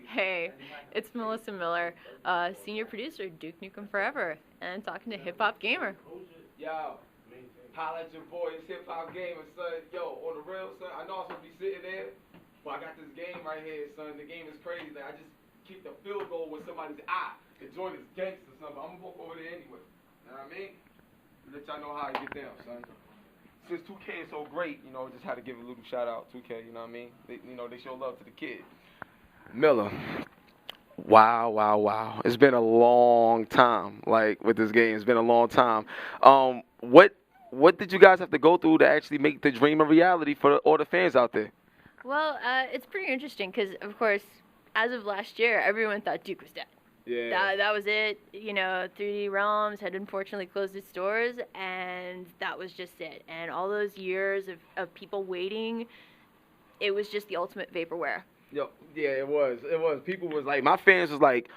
Hey, it's Melissa Miller, senior producer, Duke Nukem Forever, and talking to Hip Hop Gamer. Yo, holla at your boy, it's Hip Hop Gamer, son. Yo, on the real, son, I know I'm supposed to be sitting there, but I got this game right here, son. The game is crazy. Like, I just kicked a field goal with somebody's eye. The joint is gangster, son, but I'm gonna walk over there anyway. You know what I mean? Let y'all know how I get down, son. Since 2K is so great, just had to give a little shout out 2K, you know what I mean? They show love to the kid. Miller. Wow, wow, wow. It's been a long time, like, with this game. It's been a long time. What did you guys have to go through to actually make the dream a reality for all the fans out there? Well, it's pretty interesting because, of course, as of last year, everyone thought Duke was dead. Yeah. That was it. 3D Realms had unfortunately closed its doors, and that was just it. And all those years of people waiting, it was just the ultimate vaporware. Yo, yeah, it was. People was like, my fans was like,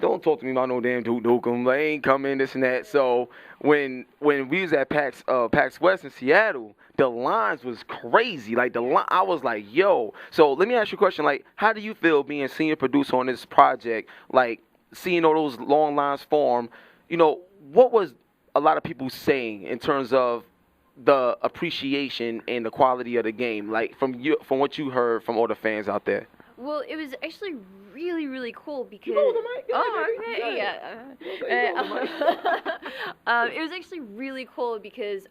don't talk to me about no damn Duke Nukem. They ain't coming, this and that. So when we was at PAX West in Seattle, the lines was crazy. Like I was like, yo. So let me ask you a question. Like, how do you feel being senior producer on this project? Like, seeing all those long lines form. What was a lot of people saying in terms of the appreciation and the quality of the game? Like from what you heard from all the fans out there. Well, it was actually really, really cool because. You go with the mic? Oh, okay, yeah. It was actually really cool because,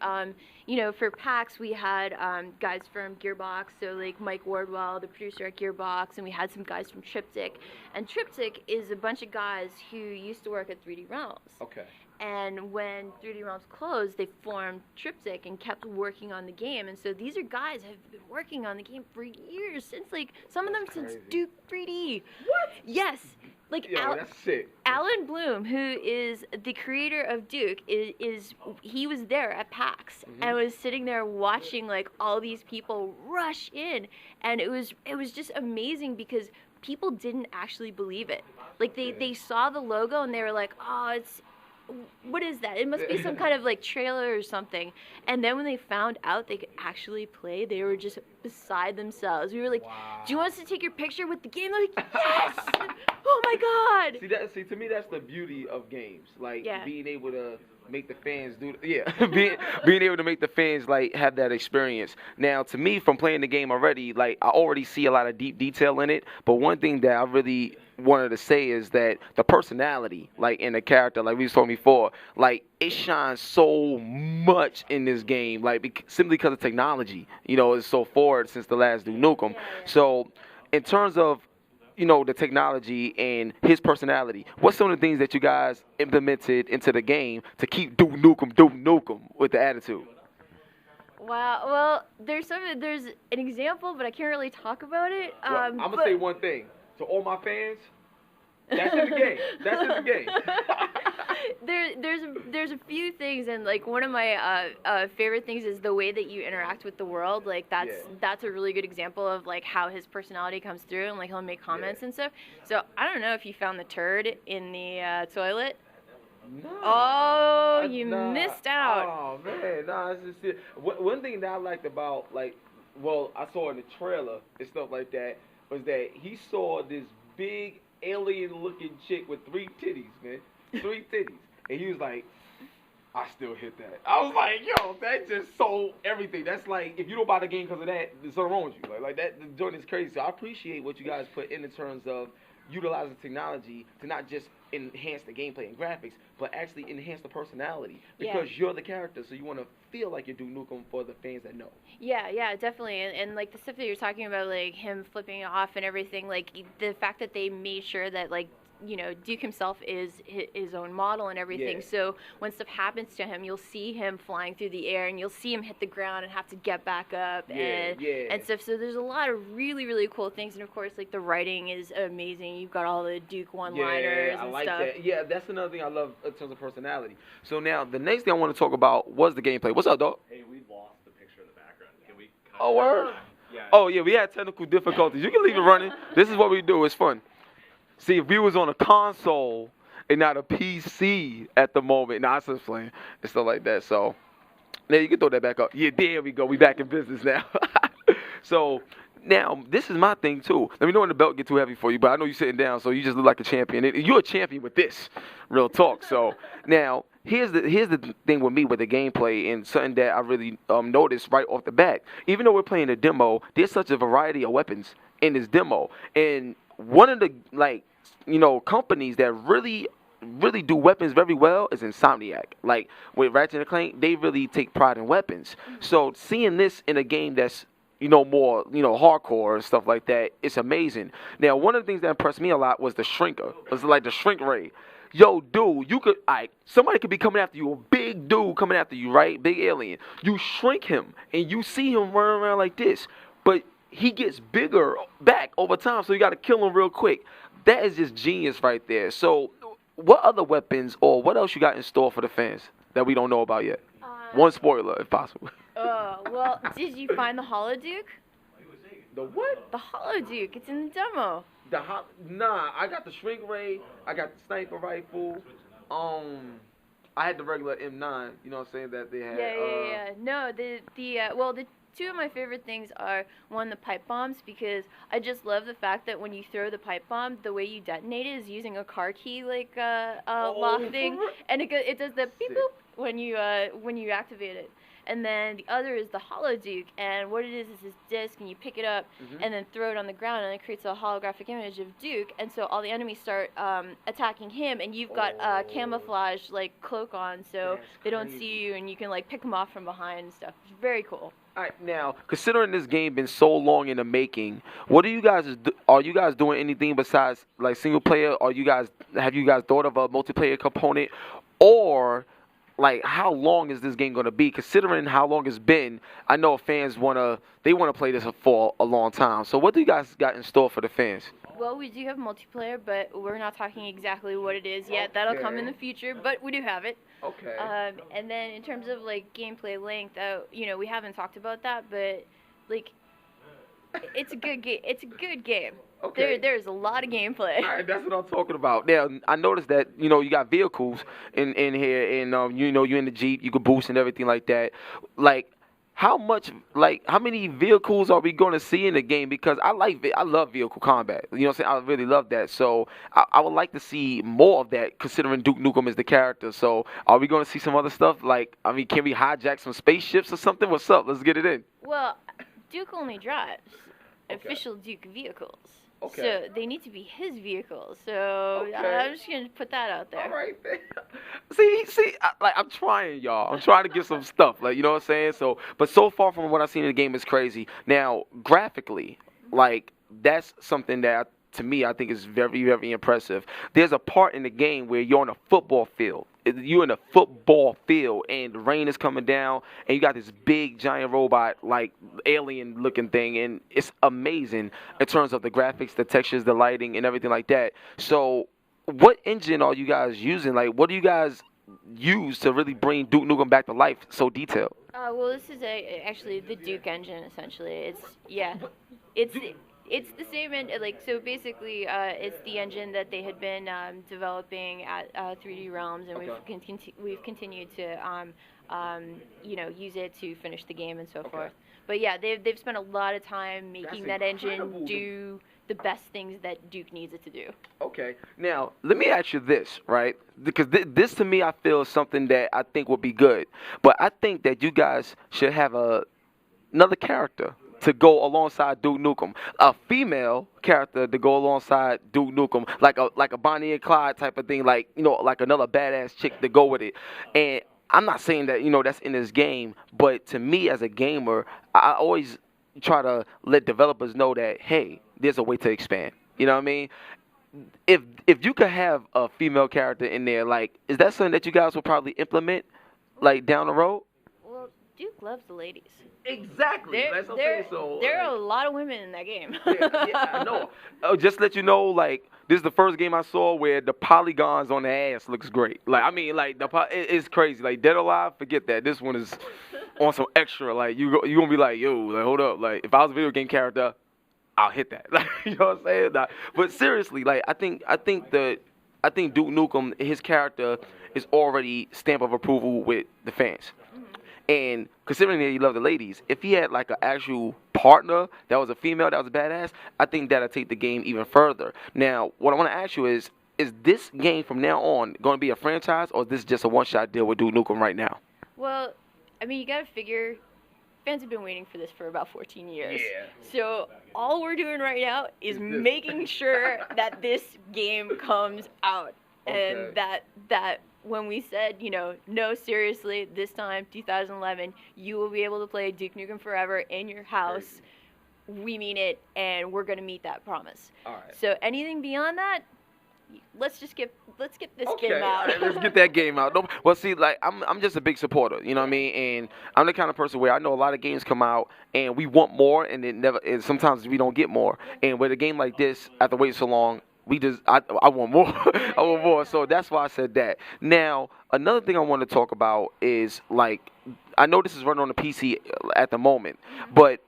for PAX we had guys from Gearbox, so like Mike Wardwell, the producer at Gearbox, and we had some guys from Triptych. And Triptych is a bunch of guys who used to work at 3D Realms. Okay. And when 3D Realms closed, they formed Triptych and kept working on the game. And so these are guys who have been working on the game for years, since some of them since Duke 3D. What? Yes. Like that's sick. Alan Bloom, who is the creator of Duke, he was there at PAX and was sitting there watching like all these people rush in, and it was just amazing because people didn't actually believe it. Like they saw the logo and they were like, oh, what is that? It must be some kind of like trailer or something. And then when they found out they could actually play, they were just beside themselves. We were like, wow. Do you want us to take your picture with the game? They're like, yes! Oh my God! See, to me, that's the beauty of games. Like, being able to make the fans being able to make the fans like have that experience. Now, to me, from playing the game already, like I already see a lot of deep detail in it. But one thing that I really wanted to say is that the personality, like in the character, like we was talking before, like it shines so much in this game, like simply because of technology. It's so forward since the last Duke Nukem. So, in terms of the technology and his personality, what's some of the things that you guys implemented into the game to keep Duke Nukem with the attitude? Wow. Well, there's an example, but I can't really talk about it. I'm gonna say one thing to all my fans. That's in the game. That's in the game. There's a few things, and like one of my favorite things is the way that you interact with the world. Like that's a really good example of like how his personality comes through, and like he'll make comments and stuff. So I don't know if you found the turd in the toilet. No. Oh, you missed out. Oh man, nah. It's just it. One thing that I liked about I saw in the trailer and stuff like that was that he saw this big alien-looking chick with 3 titties, man. 3 titties. And he was like, I still hit that. I was like, yo, that just sold everything. That's like, if you don't buy the game because of that, there's something wrong with you. Like that, the joint is crazy. So I appreciate what you guys put in terms of utilizing technology to not just enhance the gameplay and graphics, but actually enhance the personality. Because you're the character, so you want to feel like you're Duke Nukem for the fans that know. Yeah, definitely. And like the stuff that you're talking about, like him flipping off and everything, like the fact that they made sure that like Duke himself is his own model and everything. So when stuff happens to him, you'll see him flying through the air, and you'll see him hit the ground and have to get back up and stuff. So there's a lot of really, really cool things. And of course, like the writing is amazing. You've got all the Duke one-liners and I like stuff. that. Yeah, that's another thing I love in terms of personality. So now the next thing I want to talk about was the gameplay. What's up, dog? Hey, we lost the picture in the background. Can we? Oh, word? Yeah. Oh, yeah, we had technical difficulties. You can leave it running. This is what we do. It's fun. See, if we was on a console and not a PC at the moment, nah, it's just playing and stuff like that. So, now you can throw that back up. Yeah, there we go. We back in business now. So, Now, this is my thing too. Let me know when the belt get too heavy for you, but I know you're sitting down, so you just look like a champion. You're a champion with this, real talk. So now, here's the thing with me with the gameplay and something that I really noticed right off the bat. Even though we're playing a demo, there's such a variety of weapons in this demo, and one of the companies that really do weapons very well is Insomniac. Like with Ratchet and Clank, they really take pride in weapons. So seeing this in a game that's more, hardcore and stuff like that, it's amazing. Now, one of the things that impressed me a lot was the shrinker. It was like the shrink ray. Yo, dude, somebody could be coming after you, a big dude coming after you, right? Big alien. You shrink him, and you see him running around like this. But he gets bigger back over time, so you got to kill him real quick. That is just genius right there. So, what other weapons or what else you got in store for the fans that we don't know about yet? One spoiler, if possible. Well, did you find the Holoduke? The what? The Holoduke. It's in the demo. Nah, I got the shrink ray. I got the sniper rifle. I had the regular M9. You know what I'm saying, that they had. Yeah. No, the two of my favorite things are, one, the pipe bombs, because I just love the fact that when you throw the pipe bomb, the way you detonate it is using a car key lock thing, and it does the beep boop when you activate it. And then the other is the Holoduke, and what it is this disc, and you pick it up and then throw it on the ground, and it creates a holographic image of Duke, and so all the enemies start attacking him, and you've got a camouflage cloak on, so they don't see you, and you can pick them off from behind and stuff. It's very cool. All right, now, considering this game been so long in the making, are you guys doing anything besides single player? Have you guys thought of a multiplayer component, or how long is this game going to be? Considering how long it's been, I know fans want to play this for a long time. So what do you guys got in store for the fans? Well, we do have multiplayer, but we're not talking exactly what it is yet. That'll come in the future, but we do have it. Okay. And then in terms of gameplay length, we haven't talked about that, but it's a good game. It's a good game. Okay. There's a lot of gameplay. All right, that's what I'm talking about. Now, I noticed that, you got vehicles in here, and, you're in the Jeep, you can boost and everything like that. How many vehicles are we going to see in the game? Because I love vehicle combat. You know what I'm saying? I really love that. So I would like to see more of that, considering Duke Nukem is the character. So are we going to see some other stuff? Can we hijack some spaceships or something? What's up? Let's get it in. Well, Duke only drives official Duke vehicles. Okay. So they need to be his vehicles. So I'm just going to put that out there. All right, man. See, I'm trying, y'all. I'm trying to get some stuff. You know what I'm saying? So, but so far from what I've seen in the game is crazy. Now, graphically, that's something that, to me, I think is very, very impressive. There's a part in the game where you're on a football field. You're in a football field, and the rain is coming down, and you got this big, giant robot, alien-looking thing, and it's amazing in terms of the graphics, the textures, the lighting, and everything like that. So, what engine are you guys using? What do you guys use to really bring Duke Nukem back to life so detailed? Well, this is actually the Duke engine, essentially. It's the same so basically it's the engine that they had been developing at 3D Realms, and we've continued to use it to finish the game and so forth. But yeah, they've spent a lot of time making that engine do the best things that Duke needs it to do. Okay. Now, let me ask you this, right? Because this to me, I feel is something that I think would be good. But I think that you guys should have another character to go alongside Duke Nukem, a female character to go alongside Duke Nukem, like a Bonnie and Clyde type of thing, like another badass chick to go with it. And I'm not saying that that's in this game, but to me as a gamer, I always try to let developers know that, hey, there's a way to expand. You know what I mean? If you could have a female character in there, is that something that you guys will probably implement down the road? Well, Duke loves the ladies. Exactly. There are a lot of women in that game. yeah, I know. Just to let you know, this is the first game I saw where the polygons on the ass looks great. It's crazy. Dead or Alive, forget that. This one is on some extra. You gonna be yo, hold up. If I was a video game character, I'll hit that. You know what I'm saying? But seriously, I think Duke Nukem, his character is already stamp of approval with the fans. And considering that you love the ladies, if he had like an actual partner that was a female that was a badass, I think that'll take the game even further. Now, what I want to ask you is this game from now on going to be a franchise, or is this just a one-shot deal with Duke Nukem right now? Well, I mean, you got to figure fans have been waiting for this for about 14 years. Yeah. So all we're doing right now is making sure that this game comes out. Okay. And that when we said, no, seriously, this time, 2011, you will be able to play Duke Nukem Forever in your house. Crazy. We mean it, and we're going to meet that promise. All right. So anything beyond that, let's get this game out. Right, let's get that game out. No, well, see, like I'm just a big supporter, you know what I mean? And I'm the kind of person where I know a lot of games come out and we want more, and and sometimes we don't get more. And with a game like this, after waiting so long, I want more. I want more. So that's why I said that. Now, another thing I want to talk about is, like, I know this is running on the PC at the moment, but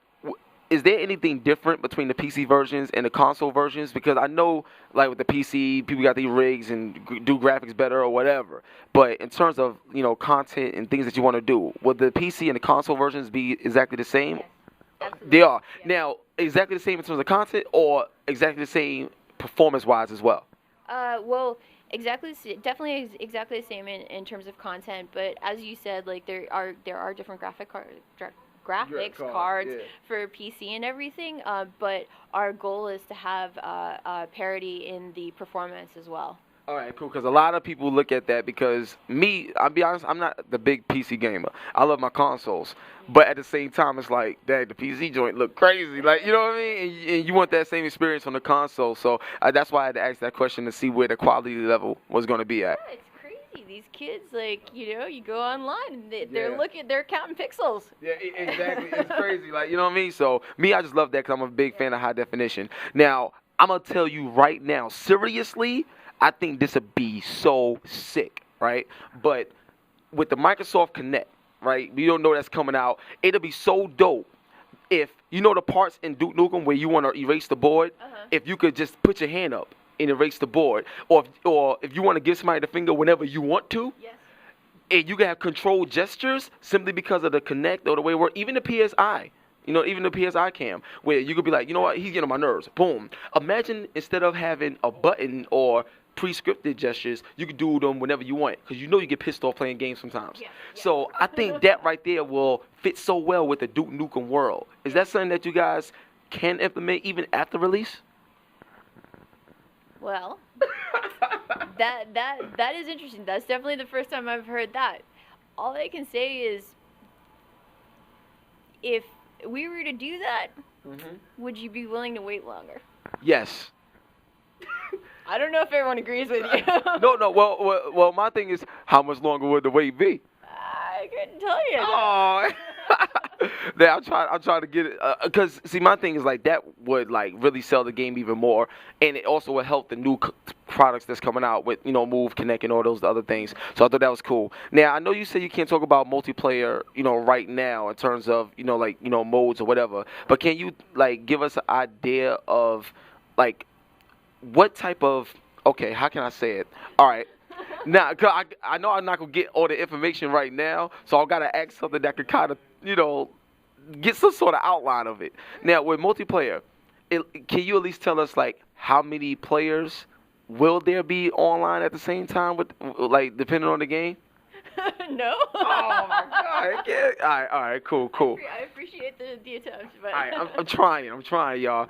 is there anything different between the PC versions and the console versions? Because I know, like, with the PC, people got these rigs and do graphics better or whatever. But in terms of, content and things that you want to do, would the PC and the console versions be exactly the same? Yes, absolutely. They are. Yes. Now, exactly the same in terms of content, or exactly the same performance-wise as well? Well, definitely exactly the same in terms of content. But as you said, like, there are different graphics cards for PC and everything, but our goal is to have parity in the performance as well. All right, cool, because a lot of people look at that because I'll be honest, I'm not the big PC gamer. I love my consoles, but at the same time, it's like, dang, the PC joint look crazy. Like, you know what I mean? And you want that same experience on the console, so that's why I had to ask that question to see where the quality level was going to be at. Yeah, it's crazy. These kids, like, you go online and they're counting pixels. Yeah, exactly. It's crazy. Like, you know what I mean? So I just love that because I'm a big fan of high definition. Now, I'm going to tell you right now, seriously, I think this would be so sick, right? But with the Microsoft Kinect, right, we don't know that's coming out. It'll be so dope if, the parts in Duke Nukem where you want to erase the board, if you could just put your hand up and erase the board. Or if you want to give somebody the finger whenever you want to. Yes. And you can have controlled gestures simply because of the Kinect or the way it works. Even the PSI. Even the PSI cam, where you could be like, you know what, he's getting on my nerves. Boom. Imagine instead of having a button or pre-scripted gestures, you can do them whenever you want, because you get pissed off playing games sometimes. Yeah. So I think that right there will fit so well with the Duke Nukem world. Is that something that you guys can implement even after release? Well, that is interesting. That's definitely the first time I've heard that. All I can say is, if we were to do that, would you be willing to wait longer? Yes. I don't know if everyone agrees with you. No. Well, my thing is, how much longer would the wait be? I couldn't tell you. Oh. Yeah, I'm trying to get it, because see, my thing is, like, that would, like, really sell the game even more, and it also would help the new products that's coming out with, Move, Connect, and all those other things. So I thought that was cool. Now, I know you said you can't talk about multiplayer, right now in terms of, modes or whatever, but can you, like, give us an idea of, like, what type of, okay, how can I say it? All right. Now, cause I know I'm not going to get all the information right now, so I've got to ask something that could kind of, get some sort of outline of it. Now, with multiplayer, can you at least tell us, like, how many players will there be online at the same time, with, like, depending on the game? No. Oh, my God. All right, cool. I appreciate the attempt. But all right, I'm trying, y'all.